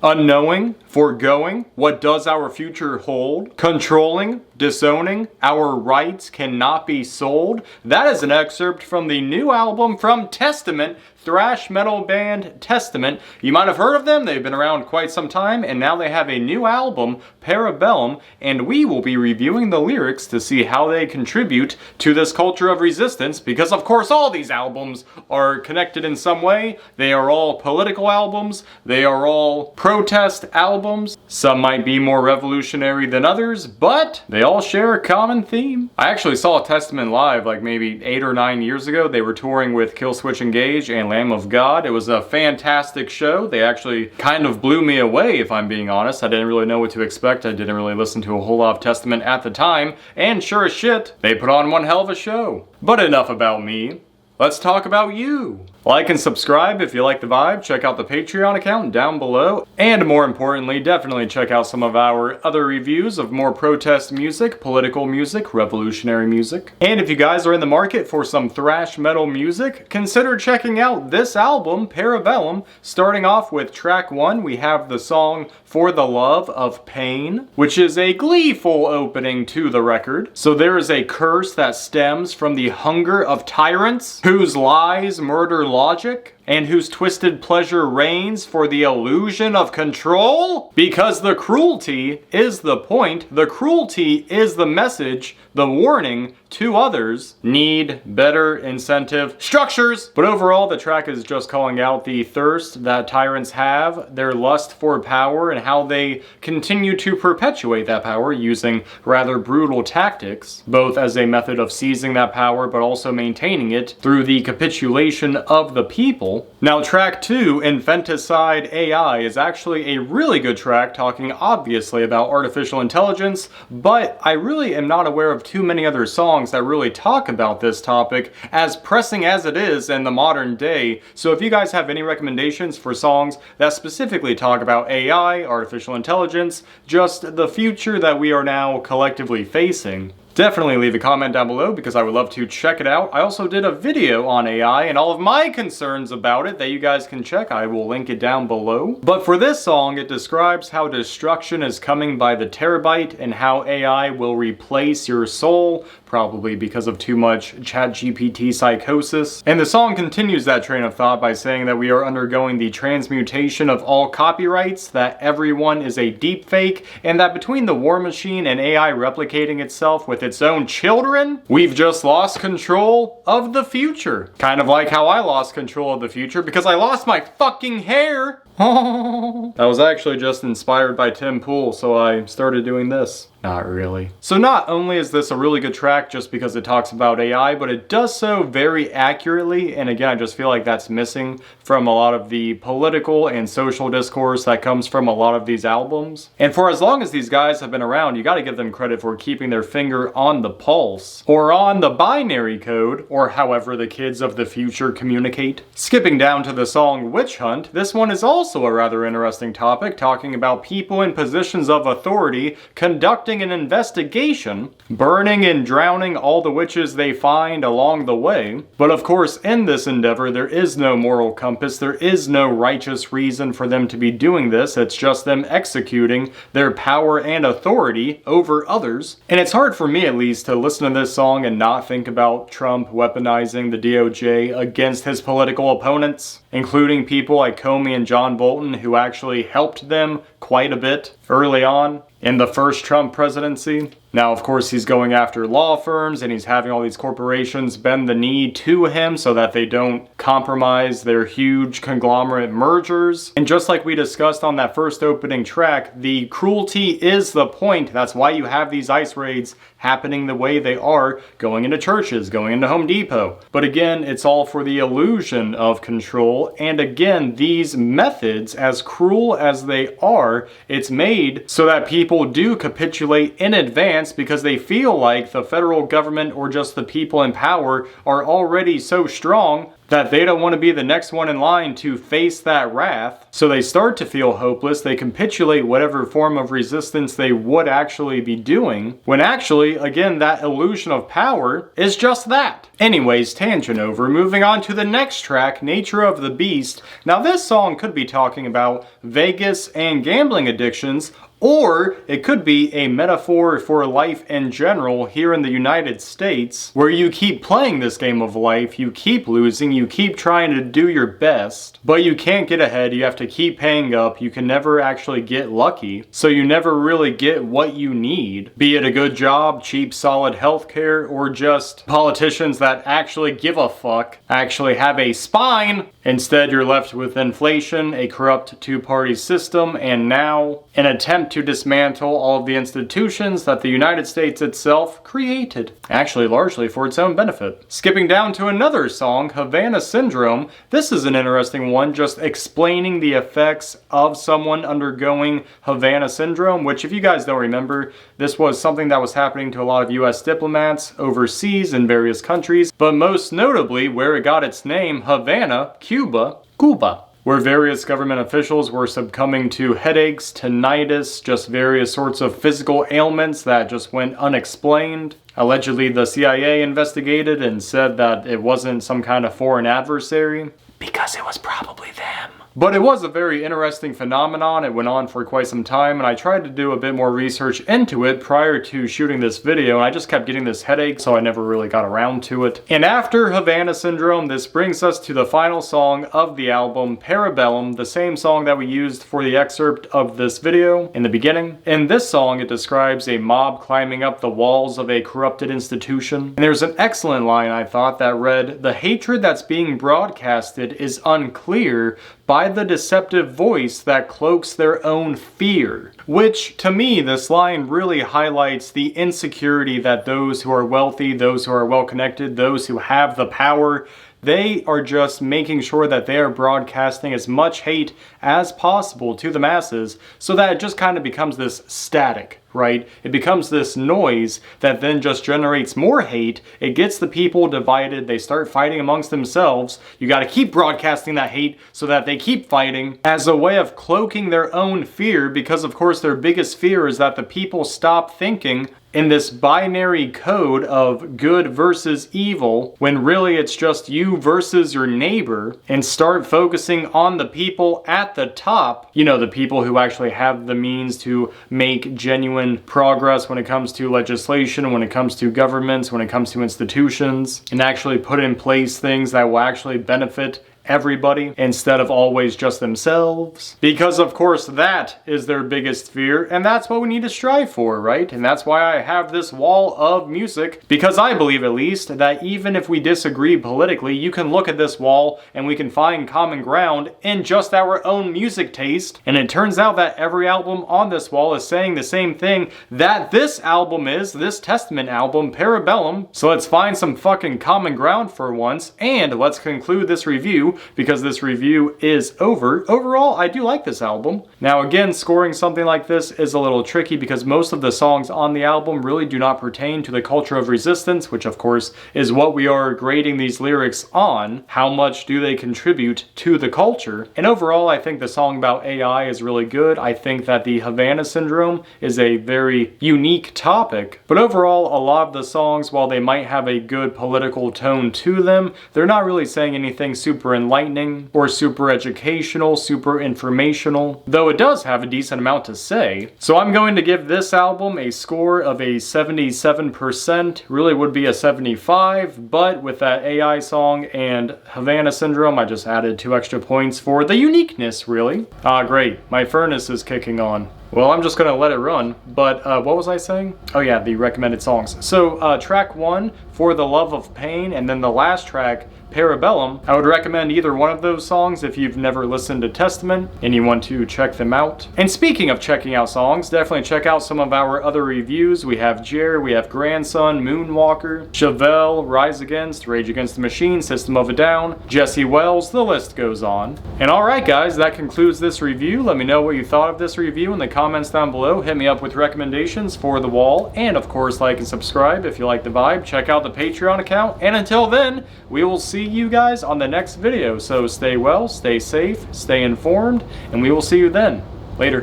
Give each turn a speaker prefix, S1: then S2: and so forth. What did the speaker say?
S1: Unknowing, foregoing, what does our future hold? Controlling, disowning, our rights cannot be sold. That is an excerpt from the new album from Testament, thrash metal band Testament. You might have heard of them, they've been around quite some time, and now they have a new album, Bellum, and we will be reviewing the lyrics to see how they contribute to this culture of resistance, because of course all these albums are connected in some way. They are all political albums, they are all protest albums. Some might be more revolutionary than others, but they all share a common theme. I actually saw Testament live like maybe 8 or 9 years ago. They were touring with Killswitch Engage and Lamb of God. It was a fantastic show. They actually kind of blew me away, if I'm being honest. I didn't really know what to expect. I didn't really listen to a whole lot of Testament at the time, and sure as shit, they put on one hell of a show. But enough about me. Let's talk about you. Like and subscribe if you like the vibe. Check out the Patreon account down below. And more importantly, definitely check out some of our other reviews of more protest music, political music, revolutionary music. And if you guys are in the market for some thrash metal music, consider checking out this album, Bellum. Starting off with track 1, we have the song For the Love of Pain, which is a gleeful opening to the record. So there is a curse that stems from the hunger of tyrants, whose lies murder logic, and whose twisted pleasure reigns for the illusion of control? Because the cruelty is the point, the cruelty is the message, the warning to others need better incentive structures. But overall, the track is just calling out the thirst that tyrants have, their lust for power, and how they continue to perpetuate that power using rather brutal tactics, both as a method of seizing that power, but also maintaining it through the capitulation of the people. Now, track 2, Infanticide AI, is actually a really good track, talking obviously about artificial intelligence, but I really am not aware of too many other songs that really talk about this topic, as pressing as it is in the modern day. So if you guys have any recommendations for songs that specifically talk about AI, artificial intelligence, just the future that we are now collectively facing, definitely leave a comment down below because I would love to check it out. I also did a video on AI and all of my concerns about it that you guys can check. I will link it down below. But for this song, it describes how destruction is coming by the terabyte and how AI will replace your soul, probably because of too much ChatGPT psychosis. And the song continues that train of thought by saying that we are undergoing the transmutation of all copyrights, that everyone is a deepfake, and that between the war machine and AI replicating itself with its own children, we've just lost control of the future. Kind of like how I lost control of the future because I lost my fucking hair. That was actually just inspired by Tim Pool, so I started doing this. Not really. So not only is this a really good track just because it talks about AI, but it does so very accurately, and again, I just feel like that's missing from a lot of the political and social discourse that comes from a lot of these albums. And for as long as these guys have been around, you gotta give them credit for keeping their finger on the pulse, or on the binary code, or however the kids of the future communicate. Skipping down to the song Witch Hunt, this one is also a rather interesting topic, talking about people in positions of authority conducting an investigation, burning and drowning all the witches they find along the way. But of course, in this endeavor, there is no moral compass, there is no righteous reason for them to be doing this, it's just them executing their power and authority over others. And it's hard for me, at least, to listen to this song and not think about Trump weaponizing the DOJ against his political opponents, including people like Comey and John Bolton, who actually helped them quite a bit early on in the first Trump presidency. Now, of course, he's going after law firms and he's having all these corporations bend the knee to him so that they don't compromise their huge conglomerate mergers. And just like we discussed on that first opening track, the cruelty is the point. That's why you have these ICE raids happening the way they are, going into churches, going into Home Depot. But again, it's all for the illusion of control. And again, these methods, as cruel as they are, it's made so that people do capitulate in advance chance because they feel like the federal government or just the people in power are already so strong that they don't want to be the next one in line to face that wrath. So they start to feel hopeless. They capitulate whatever form of resistance they would actually be doing, when actually, again, that illusion of power is just that. Anyways, tangent over. Moving on to the next track, Nature of the Beast. Now this song could be talking about Vegas and gambling addictions, or it could be a metaphor for life in general here in the United States, where you keep playing this game of life, you keep losing, you keep trying to do your best, but you can't get ahead, you have to keep paying up, you can never actually get lucky, so you never really get what you need. Be it a good job, cheap solid healthcare, or just politicians that actually give a fuck, actually have a spine. Instead, you're left with inflation, a corrupt two-party system, and now an attempt to dismantle all of the institutions that the United States itself created, actually largely for its own benefit. Skipping down to another song, Havana Syndrome. This is an interesting one, just explaining the effects of someone undergoing Havana Syndrome, which, if you guys don't remember, this was something that was happening to a lot of US diplomats overseas in various countries, but most notably where it got its name, Havana, Cuba, where various government officials were succumbing to headaches, tinnitus, just various sorts of physical ailments that just went unexplained. Allegedly, the CIA investigated and said that it wasn't some kind of foreign adversary, because it was probably them. But it was a very interesting phenomenon. It went on for quite some time, and I tried to do a bit more research into it prior to shooting this video, and I just kept getting this headache, so I never really got around to it. And after Havana Syndrome, this brings us to the final song of the album, Bellum, the same song that we used for the excerpt of this video in the beginning. In this song, it describes a mob climbing up the walls of a corrupted institution. And there's an excellent line, I thought, that read, "The hatred that's being broadcasted is unclear by the deceptive voice that cloaks their own fear." Which, to me, this line really highlights the insecurity that those who are wealthy, those who are well-connected, those who have the power, they are just making sure that they are broadcasting as much hate as possible to the masses, so that it just kind of becomes this static, right? It becomes this noise that then just generates more hate. It gets the people divided. They start fighting amongst themselves. You got to keep broadcasting that hate so that they keep fighting as a way of cloaking their own fear, because of course their biggest fear is that the people stop thinking in this binary code of good versus evil, when really it's just you versus your neighbor, and start focusing on the people at the top, you know, the people who actually have the means to make genuine progress when it comes to legislation, when it comes to governments, when it comes to institutions, and actually put in place things that will actually benefit everybody instead of always just themselves. Because of course that is their biggest fear, and that's what we need to strive for, right? And that's why I have this wall of music, because I believe at least that even if we disagree politically, you can look at this wall and we can find common ground in just our own music taste. And it turns out that every album on this wall is saying the same thing that this album is, this Testament album, Bellum. So let's find some fucking common ground for once, and let's conclude this review, because this review is over. Overall, I do like this album. Now again, scoring something like this is a little tricky because most of the songs on the album really do not pertain to the culture of resistance, which of course is what we are grading these lyrics on. How much do they contribute to the culture? And overall, I think the song about AI is really good. I think that the Havana Syndrome is a very unique topic, but overall, a lot of the songs, while they might have a good political tone to them, they're not really saying anything super enlightening or super educational, super informational, though it does have a decent amount to say. So I'm going to give this album a score of a 77%, really would be a 75, but with that AI song and Havana Syndrome, I just added 2 extra points for the uniqueness, really. Great, my furnace is kicking on. Well, I'm just gonna let it run, but what was I saying? Oh yeah, the recommended songs. So track 1, For the Love of Pain, and then the last track, Bellum. I would recommend either one of those songs if you've never listened to Testament and you want to check them out. And speaking of checking out songs, definitely check out some of our other reviews. We have Jer, we have Grandson, Moonwalker, Chevelle, Rise Against, Rage Against the Machine, System of a Down, Jesse Wells, the list goes on. And alright guys, that concludes this review. Let me know what you thought of this review in the comments down below. Hit me up with recommendations for the wall. And of course, like and subscribe if you like the vibe. Check out the Patreon account. And until then, we will see you guys on the next video. So stay well, stay safe, stay informed, and we will see you then. Later.